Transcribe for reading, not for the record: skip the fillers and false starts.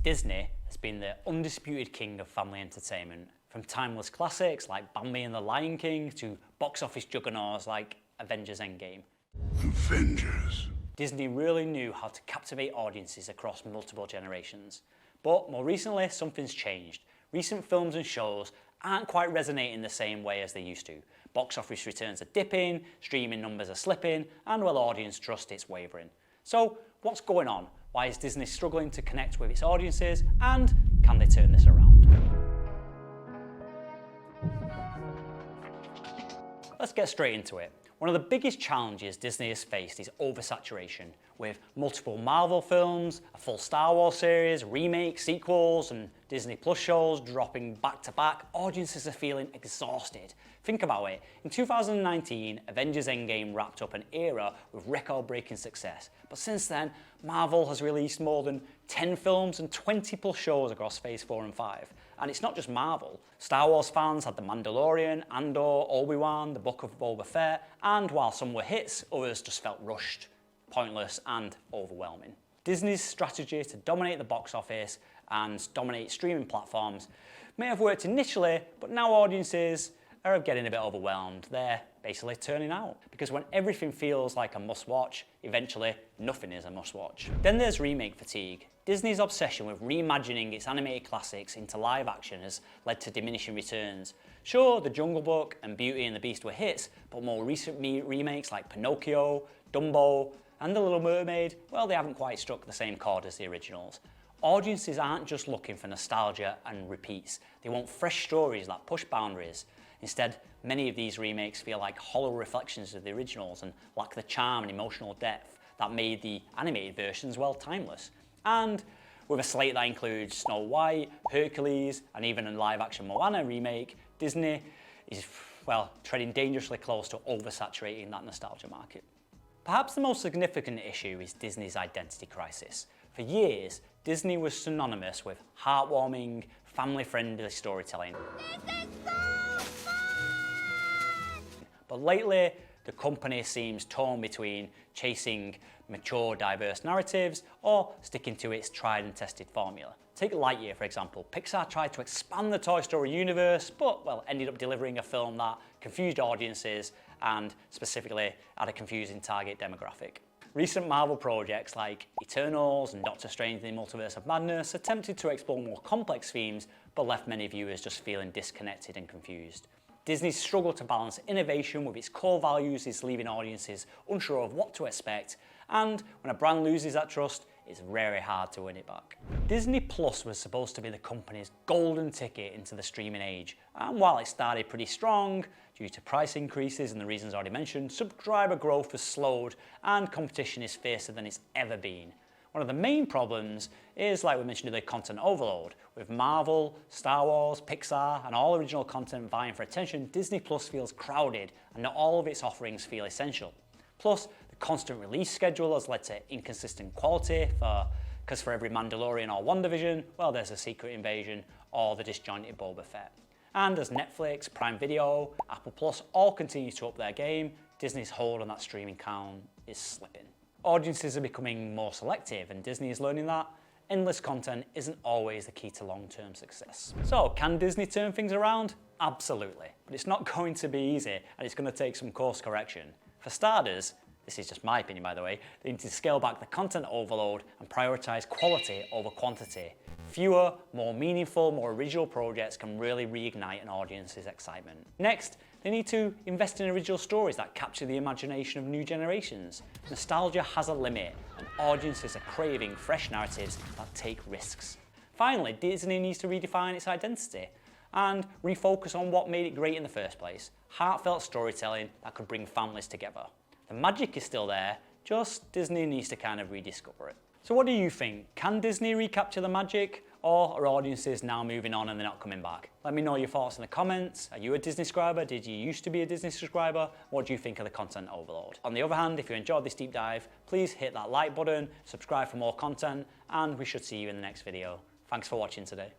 Disney has been the undisputed king of family entertainment, from timeless classics like Bambi and the Lion King to box office juggernauts like Avengers Endgame. Avengers. Disney really knew how to captivate audiences across multiple generations. But more recently, something's changed. Recent films and shows aren't quite resonating the same way as they used to. Box office returns are dipping, streaming numbers are slipping, and well, audience trust is wavering. So what's going on? Why is Disney struggling to connect with its audiences, and can they turn this around? Let's get straight into it. One of the biggest challenges Disney has faced is oversaturation. With multiple Marvel films, a full Star Wars series, remakes, sequels, and Disney Plus shows dropping back to back, audiences are feeling exhausted. Think about it. In 2019, Avengers Endgame wrapped up an era with record-breaking success. But since then, Marvel has released more than 10 films and 20 plus shows across Phase 4 and 5. And it's not just Marvel. Star Wars fans had The Mandalorian, Andor, Obi-Wan, The Book of Boba Fett, and while some were hits, others just felt rushed, pointless, and overwhelming. Disney's strategy to dominate the box office and dominate streaming platforms may have worked initially, but now audiences are getting a bit overwhelmed. They're basically turning out. Because when everything feels like a must-watch, eventually nothing is a must-watch. Then there's remake fatigue. Disney's obsession with reimagining its animated classics into live action has led to diminishing returns. Sure, The Jungle Book and Beauty and the Beast were hits, but more recent remakes like Pinocchio, Dumbo, and The Little Mermaid, well, they haven't quite struck the same chord as the originals. Audiences aren't just looking for nostalgia and repeats. They want fresh stories that push boundaries. Instead, many of these remakes feel like hollow reflections of the originals and lack the charm and emotional depth that made the animated versions, well, timeless. And with a slate that includes Snow White, Hercules, and even a live-action Moana remake, Disney is, well, treading dangerously close to oversaturating that nostalgia market. Perhaps the most significant issue is Disney's identity crisis. For years, Disney was synonymous with heartwarming, family-friendly storytelling. This is so fun! But lately, the company seems torn between chasing mature, diverse narratives or sticking to its tried and tested formula. Take Lightyear, for example. Pixar tried to expand the Toy Story universe, but, well, ended up delivering a film that confused audiences and specifically had a confusing target demographic. Recent Marvel projects like Eternals and Doctor Strange in the Multiverse of Madness attempted to explore more complex themes, but left many viewers just feeling disconnected and confused. Disney's struggle to balance innovation with its core values is leaving audiences unsure of what to expect, and when a brand loses that trust, it's very hard to win it back. Disney Plus was supposed to be the company's golden ticket into the streaming age, and while it started pretty strong, due to price increases and the reasons already mentioned, subscriber growth has slowed and competition is fiercer than it's ever been. One of the main problems is, like we mentioned, the content overload. With Marvel, Star Wars, Pixar, and all original content vying for attention, Disney Plus feels crowded and not all of its offerings feel essential. Plus, the constant release schedule has led to inconsistent quality because for every Mandalorian or WandaVision, well, there's a Secret Invasion or the disjointed Boba Fett. And as Netflix, Prime Video, Apple Plus all continue to up their game, Disney's hold on that streaming count is slipping. Audiences are becoming more selective, and Disney is learning that endless content isn't always the key to long-term success. So, can Disney turn things around? Absolutely. But it's not going to be easy, and it's going to take some course correction. For starters, this is just my opinion by the way, they need to scale back the content overload and prioritize quality over quantity. Fewer, more meaningful, more original projects can really reignite an audience's excitement. Next, they need to invest in original stories that capture the imagination of new generations. Nostalgia has a limit, and audiences are craving fresh narratives that take risks. Finally, Disney needs to redefine its identity and refocus on what made it great in the first place. Heartfelt storytelling that could bring families together. The magic is still there, just Disney needs to kind of rediscover it. So what do you think? Can Disney recapture the magic, or are audiences now moving on and they're not coming back? Let me know your thoughts in the comments. Are you a Disney subscriber? Did you used to be a Disney subscriber? What do you think of the content overload? On the other hand, if you enjoyed this deep dive, please hit that like button, subscribe for more content, and we should see you in the next video. Thanks for watching today.